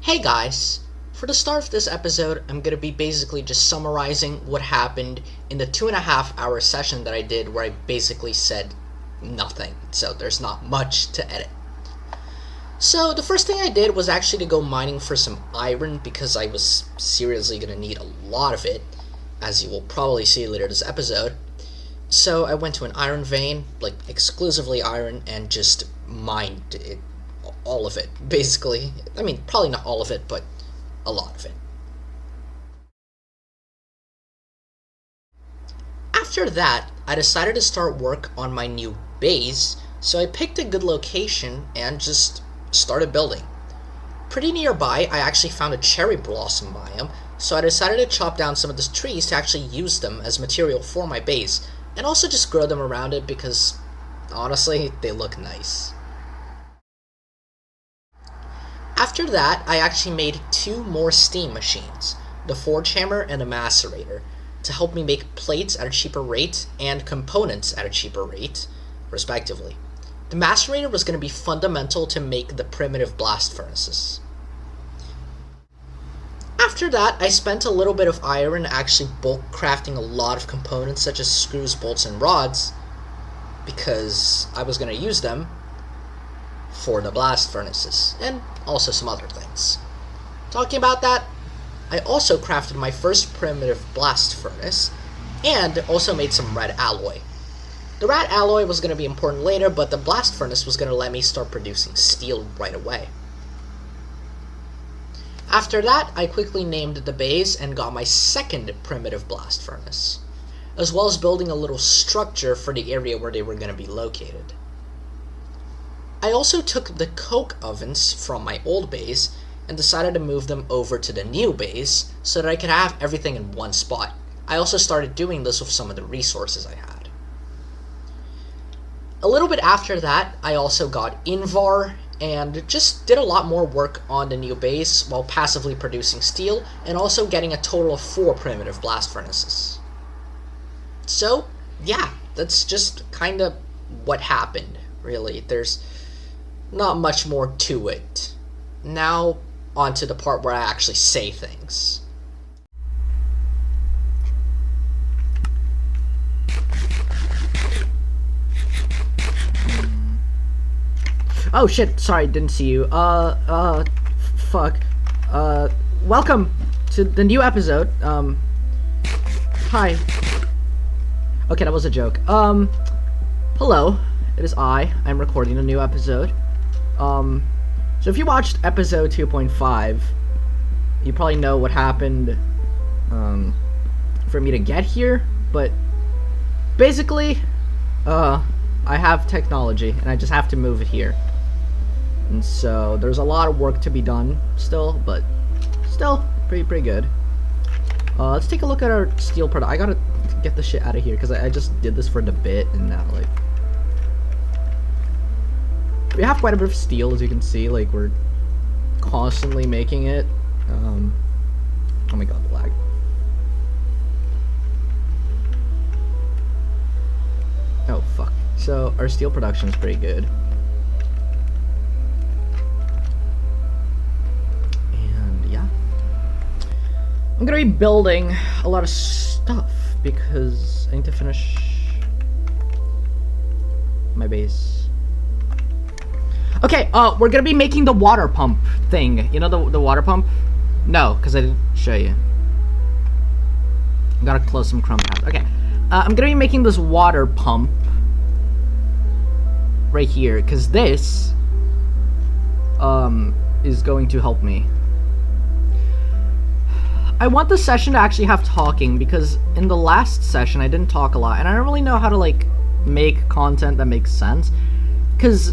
Hey guys! For the start of this episode, I'm going to be basically just summarizing what happened in the 2.5 hour session that I did where I basically said nothing, so there's not much to edit. So the first thing I did was actually to go mining for some iron because I was seriously going to need a lot of it, as you will probably see later this episode. So I went to an iron vein, like exclusively iron, and just mined it. All of it, basically. I mean, probably not all of it, but a lot of it. After that, I decided to start work on my new base, so I picked a good location and just started building. Pretty nearby, I actually found a cherry blossom biome, so I decided to chop down some of the trees to actually use them as material for my base, and also just grow them around it because, honestly, they look nice. After that, I actually made 2 more steam machines, the forge hammer and the macerator, to help me make plates at a cheaper rate and components at a cheaper rate, respectively. The macerator was going to be fundamental to make the primitive blast furnaces. After that, I spent a little bit of iron actually bulk crafting a lot of components such as screws, bolts, and rods, because I was going to use them for the blast furnaces, and also some other things. Talking about that, I also crafted my first primitive blast furnace, and also made some red alloy. The red alloy was going to be important later, but the blast furnace was going to let me start producing steel right away. After that, I quickly named the base and got my second primitive blast furnace, as well as building a little structure for the area where they were going to be located. I also took the coke ovens from my old base and decided to move them over to the new base so that I could have everything in one spot. I also started doing this with some of the resources I had. A little bit after that, I also got Invar and just did a lot more work on the new base while passively producing steel and also getting a total of 4 primitive blast furnaces. So, yeah, that's just kind of what happened, really. There's not much more to it. Now, on to the part where I actually say things. Oh shit, sorry, didn't see you. Fuck. Welcome to the new episode. Hi. Okay, that was a joke. Hello. It is I'm recording a new episode. So if you watched episode 2.5, you probably know what happened, for me to get here, but basically, I have technology, and I just have to move it here. And so, there's a lot of work to be done still, but still, pretty good. Let's take a look at our steel product. I gotta get the shit out of here, because I just did this for the bit, and now, like, we have quite a bit of steel, as you can see. Like, we're constantly making it. Oh my god, the lag. Oh, fuck. So, our steel production is pretty good. And, yeah. I'm gonna be building a lot of stuff, because I need to finish my base. Okay, we're gonna be making the water pump thing. You know the water pump? No, because I didn't show you. I gotta close some Chrome tabs. Okay, I'm gonna be making this water pump right here, because this is going to help me. I want the session to actually have talking, because in the last session I didn't talk a lot, and I don't really know how to, like, make content that makes sense.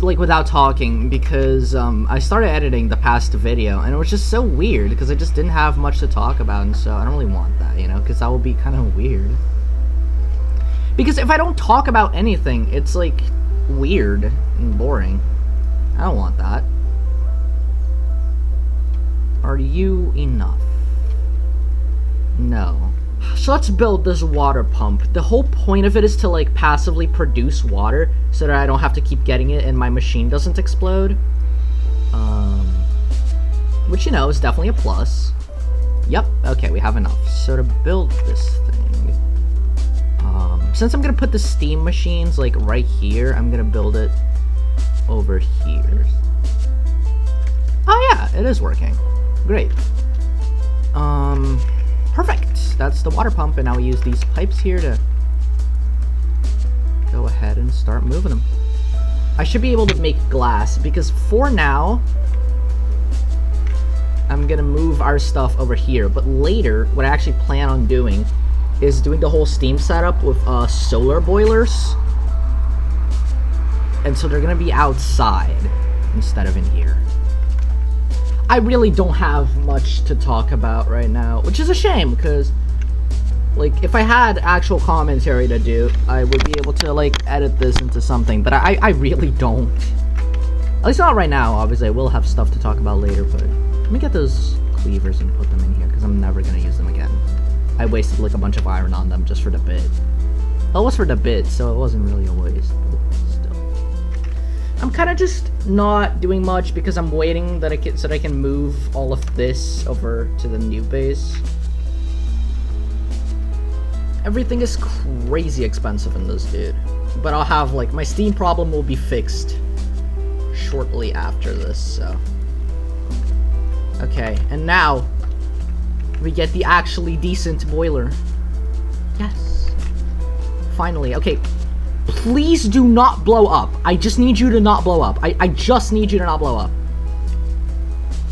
Without talking, because, I started editing the past video, and it was just so weird, because I just didn't have much to talk about, and so I don't really want that, you know, because that would be kind of weird. Because if I don't talk about anything, it's, like, weird and boring. I don't want that. Are you enough? No. So let's build this water pump. The whole point of it is to, like, passively produce water so that I don't have to keep getting it and my machine doesn't explode. which, you know, is definitely a plus. Yep, okay, we have enough. So to build this thing, since I'm gonna put the steam machines, like, right here, I'm gonna build it over here. Oh yeah, it is working. Great. Perfect. That's the water pump, and now we use these pipes here to go ahead and start moving them. I should be able to make glass, because for now, I'm gonna move our stuff over here, but later, what I actually plan on doing is doing the whole steam setup with solar boilers. And so they're gonna be outside instead of in here. I really don't have much to talk about right now, which is a shame, because, like, if I had actual commentary to do, I would be able to, like, edit this into something, but I really don't. At least not right now, obviously. I will have stuff to talk about later, but let me get those cleavers and put them in here, because I'm never gonna use them again. I wasted, like, a bunch of iron on them just for the bit. Well, it was for the bit, so it wasn't really a waste, but still. I'm kind of just not doing much because I'm waiting that so that I can move all of this over to the new base. Everything is crazy expensive in this, dude. But I'll have, like, my Steam problem will be fixed shortly after this, so. Okay, and now we get the actually decent boiler. Yes. Finally. Okay. Please do not blow up. I just need you to not blow up. I just need you to not blow up.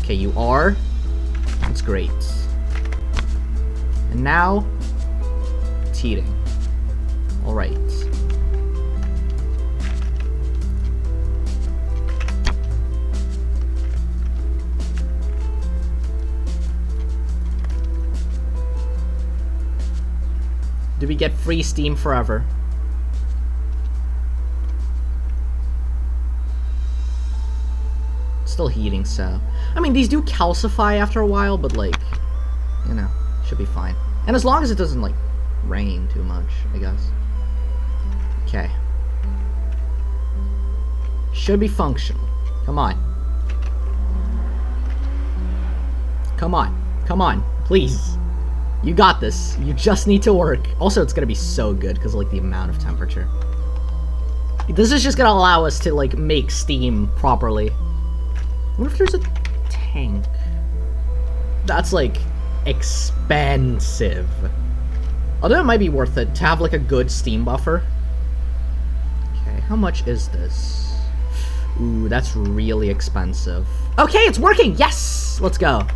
Okay, you are. That's great. And now, it's heating. Alright. Do we get free steam forever? Still heating, so. I mean, these do calcify after a while, but, like, you know, should be fine. And as long as it doesn't, like, rain too much, I guess. Okay. Should be functional. Come on. Come on. Come on. Please. You got this. You just need to work. Also, it's gonna be so good because of, like, the amount of temperature. This is just gonna allow us to, like, make steam properly. I wonder if there's a tank. That's, like, expensive. Although it might be worth it to have, like, a good steam buffer. Okay, how much is this? Ooh, that's really expensive. Okay, it's working! Yes! Let's go.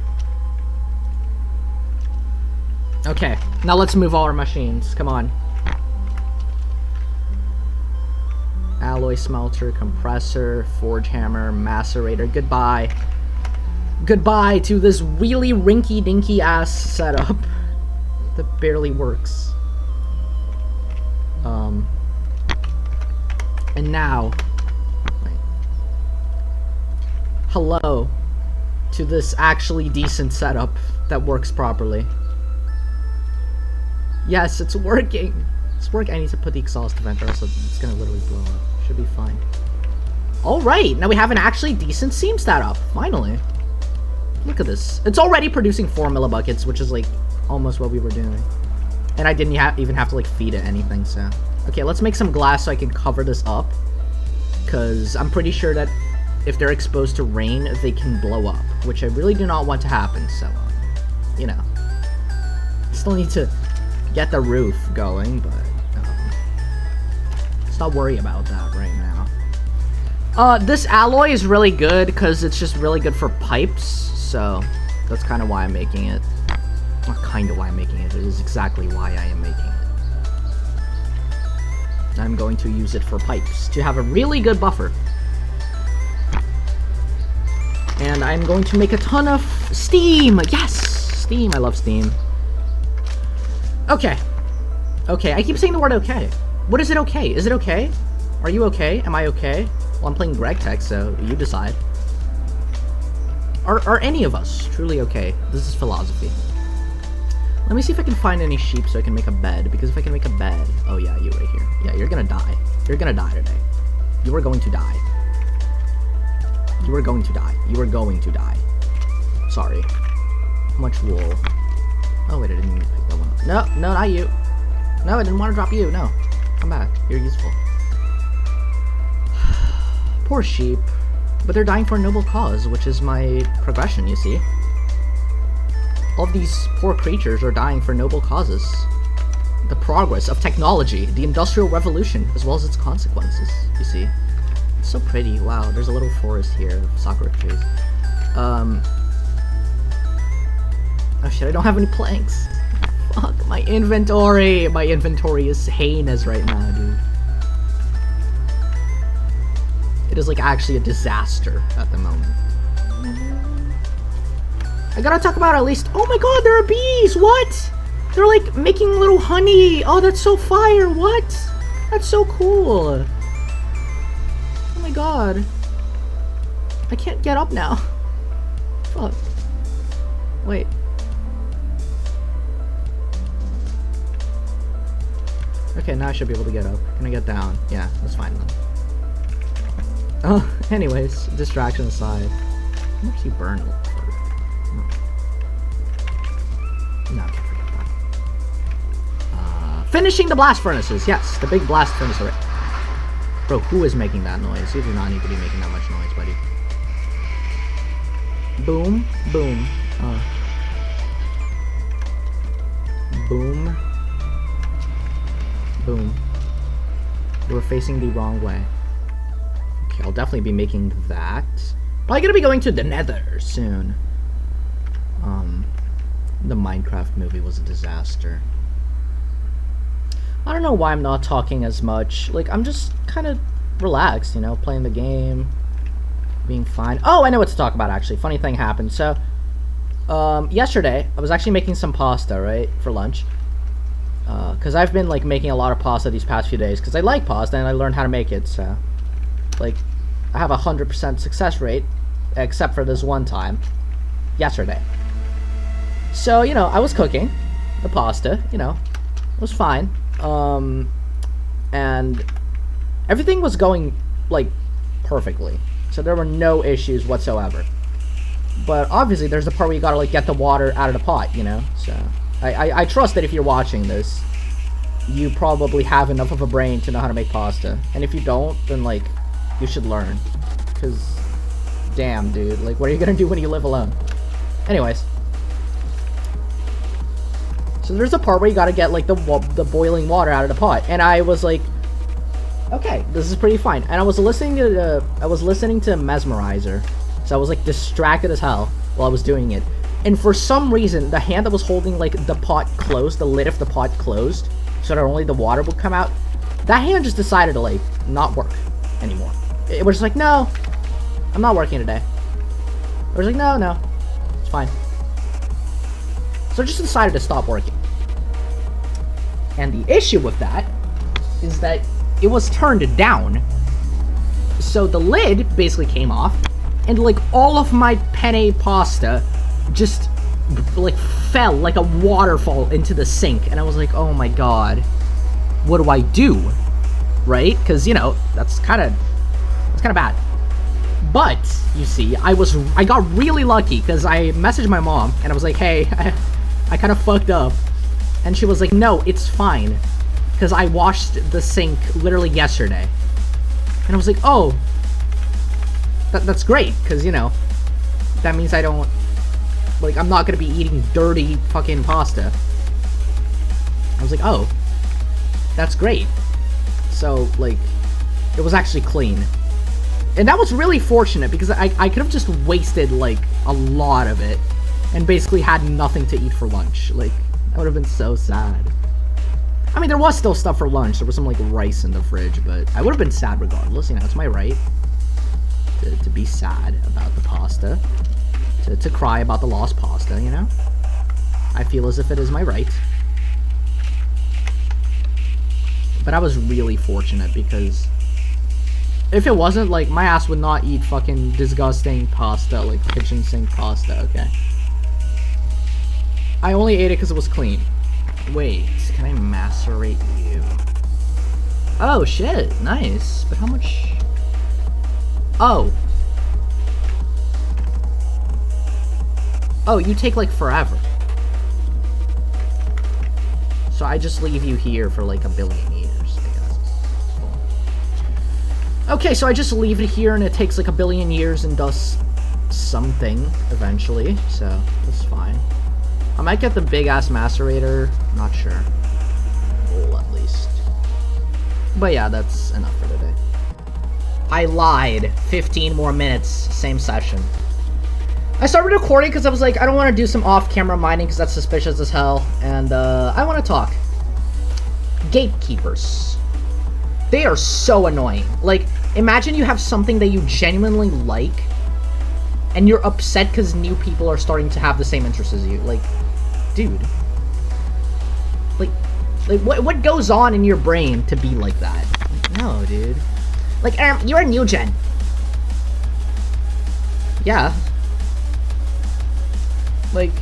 Okay, now let's move all our machines. Come on. Alloy smelter, compressor, forge hammer, macerator. Goodbye. Goodbye to this really rinky-dinky ass setup that barely works. And now, wait. Hello to this actually decent setup that works properly. Yes, it's working. It's working. I need to put the exhaust vent, or else it's gonna literally blow up. Should be fine. Alright, now we have an actually decent steam setup. Finally. Look at this. It's already producing 4 millibuckets, which is, like, almost what we were doing. And I didn't even have to, like, feed it anything, so. Okay, let's make some glass so I can cover this up. Because I'm pretty sure that if they're exposed to rain, they can blow up. Which I really do not want to happen, so, you know. Still need to get the roof going, but let's not worry about that right now. This alloy is really good because it's just really good for pipes, so that's kind of why I'm making it. Not kind of why I'm making it, it is exactly why I am making it. I'm going to use it for pipes to have a really good buffer. And I'm going to make a ton of steam! Yes! Steam, I love steam. Okay. Okay, I keep saying the word okay. What is it okay? Is it okay? Are you okay? Am I okay? Well, I'm playing Greg Tech, so you decide. Are any of us truly okay? This is philosophy. Let me see if I can find any sheep so I can make a bed, because if I can make a bed... Oh yeah, you right here. Yeah, you're gonna die. You're gonna die today. You are going to die. You are going to die. You are going to die. sorry. How much wool? Oh wait, I didn't even pick that one up. No, no, not you. No, I didn't want to drop you. No. Come back. You're useful. Poor sheep. But they're dying for a noble cause, which is my progression, you see. All of these poor creatures are dying for noble causes. The progress of technology, the Industrial Revolution, as well as its consequences, you see. It's so pretty. Wow, there's a little forest here of sakura trees. Oh shit, I don't have any planks. Fuck, my inventory! My inventory is heinous right now, dude. It is, like, actually a disaster at the moment. I gotta talk about at least— oh my god, there are bees! What? They're, like, making little honey! Oh, that's so fire! What? That's so cool! Oh my god. I can't get up now. Fuck. Wait. Okay, now I should be able to get up. Can I get down? Yeah, that's fine then. Oh, anyways, distraction aside. How much do you burn for? No, I can't forget that. Finishing the blast furnaces! Yes, the big blast furnace array. Bro, who is making that noise? You do not need to be making that much noise, buddy. Boom, boom. Boom. Boom. You were facing the wrong way. Okay, I'll definitely be making that. Probably gonna be going to the Nether soon. The Minecraft movie was a disaster. I don't know why I'm not talking as much. Like, I'm just kind of relaxed, you know, playing the game, being fine. Oh, I know what to talk about, actually. Funny thing happened. So, yesterday, I was actually making some pasta, right, for lunch. Because I've been, like, making a lot of pasta these past few days, because I like pasta, and I learned how to make it, so... Like, I have a 100% success rate, except for this one time, yesterday. So, you know, I was cooking the pasta, you know, it was fine. And everything was going, like, perfectly. So there were no issues whatsoever. But obviously, there's the part where you gotta, like, get the water out of the pot, you know? So, I trust that if you're watching this, you probably have enough of a brain to know how to make pasta. And if you don't, then, like, you should learn. Because, damn, dude. Like, what are you gonna do when you live alone? Anyways. So there's a part where you gotta get, like, the boiling water out of the pot. And I was like, okay, this is pretty fine. And I was listening to Mesmerizer. So I was, like, distracted as hell while I was doing it. And for some reason, the hand that was holding, like, the pot closed, the lid of the pot closed, so that only the water would come out, that hand just decided to, like, not work anymore. It was just like, no, I'm not working today. I was like, no, it's fine. So I just decided to stop working. And the issue with that is that it was turned down. So the lid basically came off, and, like, all of my penne pasta just, like, fell like a waterfall into the sink. And I was like, oh my god, what do I do? Right? Because, you know, that's kind of bad. But, you see, I got really lucky, because I messaged my mom, and I was like, hey, I kind of fucked up. And she was like, no, it's fine, because I washed the sink literally yesterday. And I was like, oh, that's great, because, you know, that means I don't, like, I'm not going to be eating dirty fucking pasta. I was like, oh, that's great. So, like, it was actually clean. And that was really fortunate, because I could have just wasted, like, a lot of it, and basically had nothing to eat for lunch. Like, that would have been so sad. I mean, there was still stuff for lunch. There was some, like, rice in the fridge, but I would have been sad regardless. You know, it's my right to be sad about the pasta. To cry about the lost pasta, you know? I feel as if it is my right. But I was really fortunate, because if it wasn't, like, my ass would not eat fucking disgusting pasta, like kitchen sink pasta, okay? I only ate it because it was clean. Wait, can I macerate you? Oh, shit, nice. But how much? Oh. Oh, you take, like, forever. So I just leave you here for, like, a billion years, I guess. Cool. Okay, so I just leave it here, and it takes, like, a billion years and does something eventually, so that's fine. I might get the big-ass macerator. Not sure. Full, at least. But yeah, that's enough for today. I lied. 15 more minutes. Same session. I started recording because I was like, I don't want to do some off-camera mining because that's suspicious as hell. And, I want to talk. Gatekeepers. They are so annoying. Like, imagine you have something that you genuinely like, and you're upset because new people are starting to have the same interests as you. Like, dude. Like what goes on in your brain to be like that? Like, no, dude. Like, you're a new gen. Yeah. Like,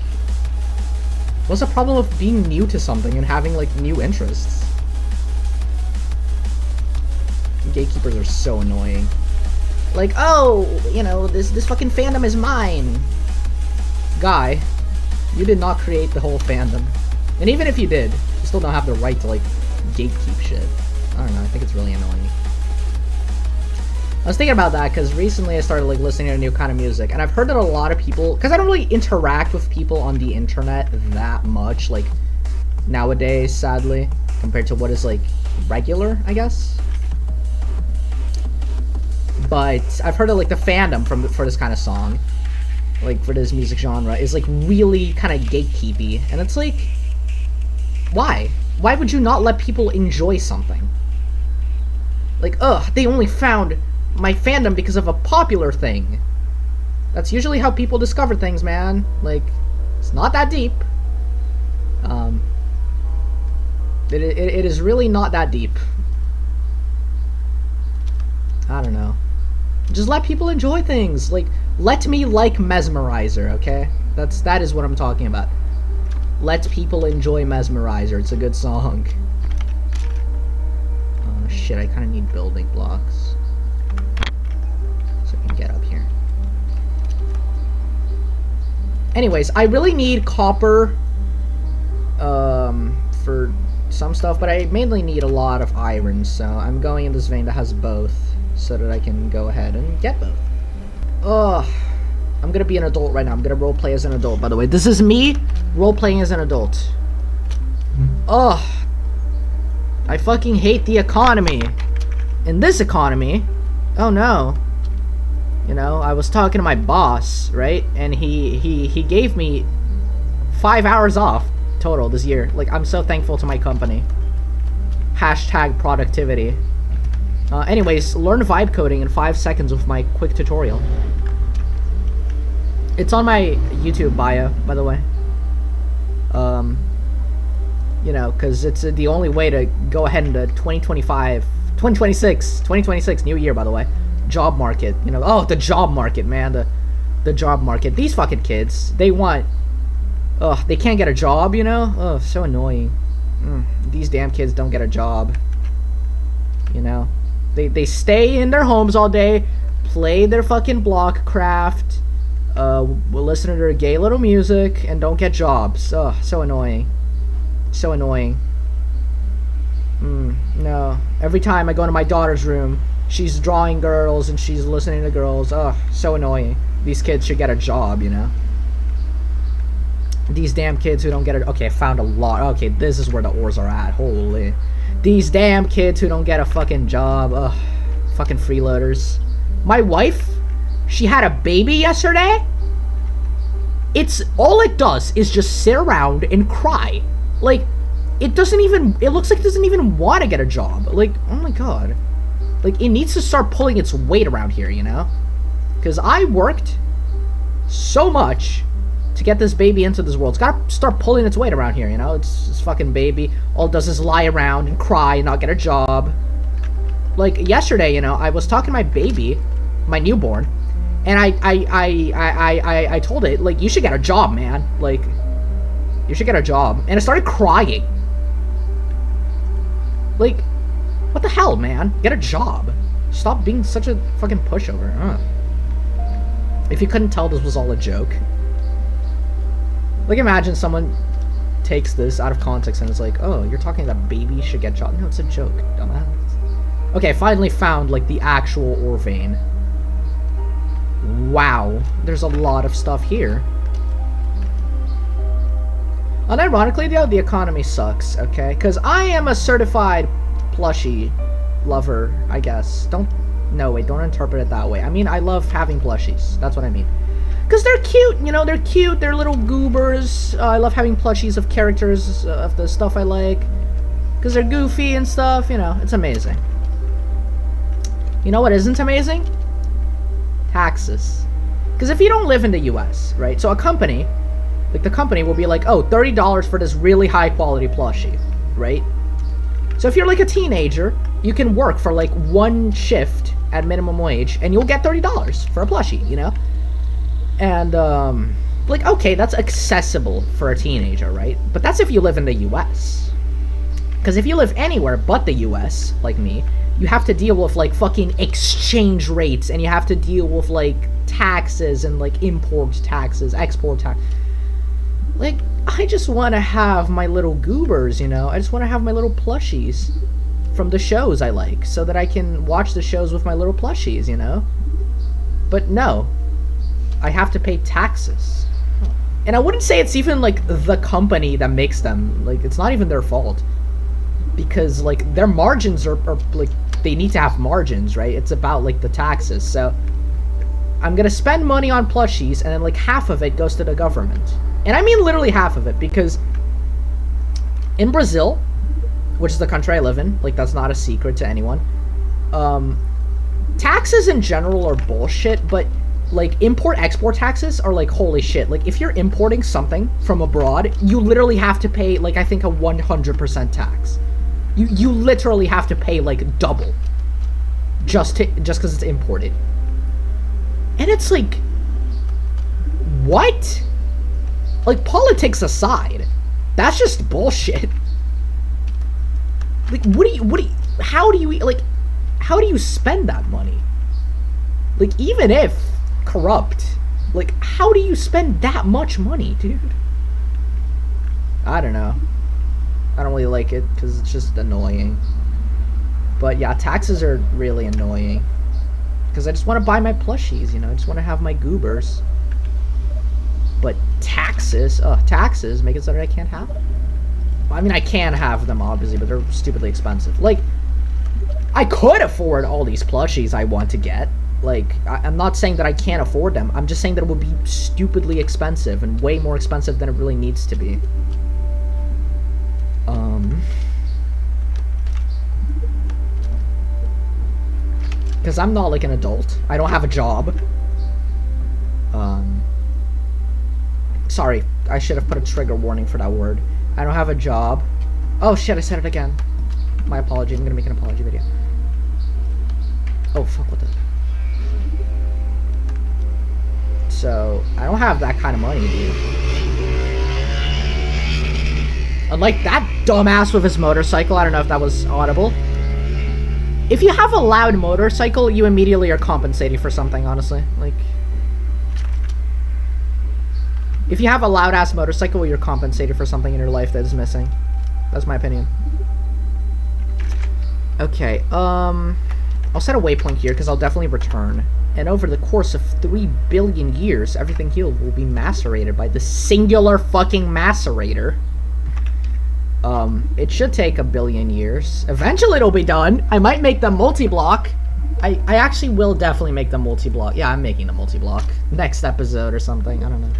what's the problem with being new to something and having, like, new interests? Gatekeepers are so annoying. Like, oh, you know, this fucking fandom is mine. Guy, you did not create the whole fandom. And even if you did, you still don't have the right to, like, gatekeep shit. I don't know, I think it's really annoying. I was thinking about that because recently I started, like, listening to a new kind of music, and I've heard that a lot of people, because I don't really interact with people on the internet that much, like, nowadays, sadly, compared to what is, like, regular, I guess. But I've heard of, like, the fandom for this kind of song, like, for this music genre, is, like, really kind of gatekeepy, and it's like, why? Why would you not let people enjoy something? Like, ugh, they only found my fandom because of a popular thing. That's usually how people discover things, man. Like, it's not that deep. It is really not that deep. I don't know. Just let people enjoy things. Like, let me like Mesmerizer, okay? That is what I'm talking about. Let people enjoy Mesmerizer. It's a good song. Oh shit, I kind of need building blocks so I can get up here. Anyways, I really need copper for some stuff, but I mainly need a lot of iron, so I'm going in this vein that has both so that I can go ahead and get both. Ugh. I'm gonna be an adult right now. I'm gonna roleplay as an adult, by the way. This is me roleplaying as an adult. Ugh. I fucking hate the economy. In this economy, oh no. You know, I was talking to my boss, right? And he gave me 5 hours off total this year. Like, I'm so thankful to my company. Hashtag productivity. Anyways, learn vibe coding in 5 seconds with my quick tutorial. It's on my YouTube bio, by the way. You know, because it's the only way to go ahead into 2026, new year, by the way. Job market, you know. Oh, the job market, man. The job market. These fucking kids, they want... Ugh, they can't get a job, you know? Ugh, so annoying. These damn kids don't get a job. You know? They stay in their homes all day, play their fucking Blockcraft, will listen to their gay little music, and don't get jobs. Ugh, so annoying. So annoying. No. Every time I go into my daughter's room, she's drawing girls and she's listening to girls. Ugh, so annoying. These kids should get a job, you know? These damn kids who don't get a... Okay, I found a lot. Okay, this is where the ores are at. Holy. These damn kids who don't get a fucking job. Ugh. Fucking freeloaders. My wife, she had a baby yesterday. It's... All it does is just sit around and cry. Like, it doesn't even... It looks like it doesn't even want to get a job. Like, oh my god. Like, it needs to start pulling its weight around here, you know? Because I worked so much to get this baby into this world. It's gotta start pulling its weight around here, you know? It's this fucking baby. All it does is lie around and cry and not get a job. Like, yesterday, you know, I was talking to my baby, my newborn, and I told it, like, you should get a job, man. Like, you should get a job. And it started crying. Like, what the hell, man? Get a job. Stop being such a fucking pushover. If you couldn't tell, this was all a joke. Like, imagine someone takes this out of context and is like, oh, you're talking that babies should get shot. No, it's a joke, dumbass. Okay, I finally found, like, the actual ore vein. Wow, there's a lot of stuff here. Unironically, though, the economy sucks, okay? Because I am a certified plushie lover, I guess. No, wait, don't interpret it that way. I mean, I love having plushies. That's what I mean. Because they're cute, you know, they're cute, they're little goobers. I love having plushies of characters, of the stuff I like. Because they're goofy and stuff, you know, it's amazing. You know what isn't amazing? Taxes. Because if you don't live in the US, right, so a company, like the company will be like, oh, $30 for this really high quality plushie, right? So if you're like a teenager, you can work for like one shift at minimum wage and you'll get $30 for a plushie, you know? And, like, okay, that's accessible for a teenager, right? But that's if you live in the US. Because if you live anywhere but the US, like me, you have to deal with, like, fucking exchange rates, and you have to deal with, like, taxes and, like, import taxes, export tax. Like, I just want to have my little goobers, you know? I just want to have my little plushies from the shows I like, so that I can watch the shows with my little plushies, you know? But no. I have to pay taxes. And I wouldn't say it's even, like, the company that makes them. Like, it's not even their fault. Because, like, their margins are like, they need to have margins, right? It's about, like, the taxes. So, I'm gonna spend money on plushies, and then, like, half of it goes to the government. And I mean literally half of it, because in Brazil, which is the country I live in, like, that's not a secret to anyone, taxes in general are bullshit, but like, import-export taxes are, like, holy shit. Like, if you're importing something from abroad, you literally have to pay, like, I think a 100% tax. You literally have to pay, like, double. Just because it's imported. And it's like, what? Like, politics aside, that's just bullshit. Like, how do you spend that money? Like, even if corrupt, like, how do you spend that much money, dude? I don't know. I don't really like it because it's just annoying. But yeah, taxes are really annoying because I just want to buy my plushies, you know? I just want to have my goobers. But taxes make it so that I can't have them. I mean, I can have them, obviously, but they're stupidly expensive. Like, I could afford all these plushies I want to get. Like, I'm not saying that I can't afford them. I'm just saying that it would be stupidly expensive and way more expensive than it really needs to be. Because I'm not, like, an adult. I don't have a job. Sorry, I should have put a trigger warning for that word. I don't have a job. Oh, shit, I said it again. My apology. I'm gonna make an apology video. Oh, fuck, what the... So, I don't have that kind of money, dude. Unlike that dumbass with his motorcycle, I don't know if that was audible. If you have a loud motorcycle, you immediately are compensating for something, honestly. Like, if you have a loud-ass motorcycle, you're compensated for something in your life that is missing. That's my opinion. Okay, I'll set a waypoint here, because I'll definitely return. And over the course of 3 billion years, everything healed will be macerated by the singular fucking macerator. It should take 1 billion years. Eventually it'll be done. I might make them multi-block. I actually will definitely make them multi-block. Yeah, I'm making them multi-block. Next episode or something. I don't know.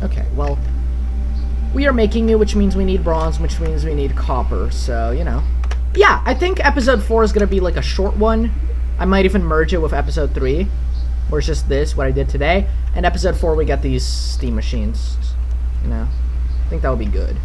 Okay, well, we are making it, which means we need bronze, which means we need copper. So, you know. Yeah, I think episode 4 is going to be like a short one. I might even merge it with episode 3. Where it's just this, what I did today. And episode 4, we get these steam machines. You know. I think that would be good.